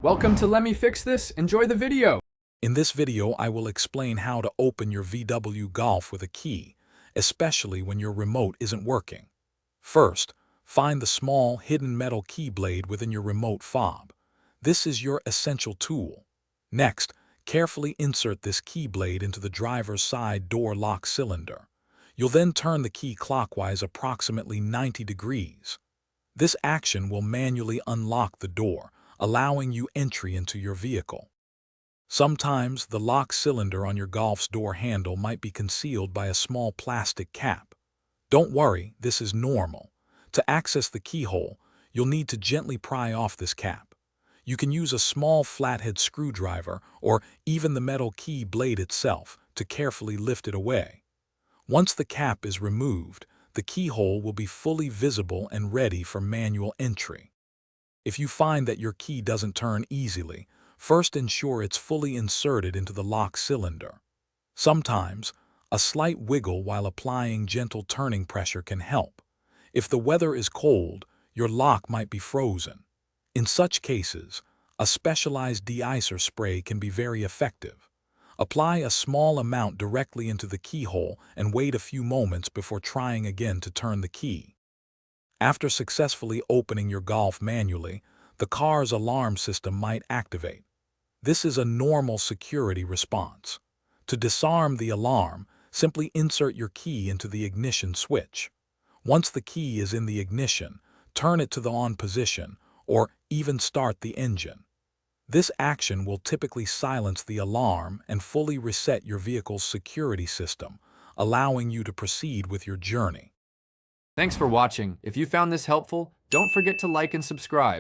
Welcome to Let Me Fix This. Enjoy the video. In this video, I will explain how to open your VW Golf with a key, especially when your remote isn't working. First, find the small, hidden metal key blade within your remote fob. This is your essential tool. Next, carefully insert this key blade into the driver's side door lock cylinder. You'll then turn the key clockwise approximately 90 degrees. This action will manually unlock the door, allowing you entry into your vehicle. Sometimes the lock cylinder on your Golf's door handle might be concealed by a small plastic cap. Don't worry, this is normal. To access the keyhole, you'll need to gently pry off this cap. You can use a small flathead screwdriver or even the metal key blade itself to carefully lift it away. Once the cap is removed, the keyhole will be fully visible and ready for manual entry. If you find that your key doesn't turn easily, first ensure it's fully inserted into the lock cylinder. Sometimes, a slight wiggle while applying gentle turning pressure can help. If the weather is cold, your lock might be frozen. In such cases, a specialized de-icer spray can be very effective. Apply a small amount directly into the keyhole and wait a few moments before trying again to turn the key. After successfully opening your Golf manually, the car's alarm system might activate. This is a normal security response. To disarm the alarm, simply insert your key into the ignition switch. Once the key is in the ignition, turn it to the on position or even start the engine. This action will typically silence the alarm and fully reset your vehicle's security system, allowing you to proceed with your journey. Thanks for watching. If you found this helpful, don't forget to like and subscribe.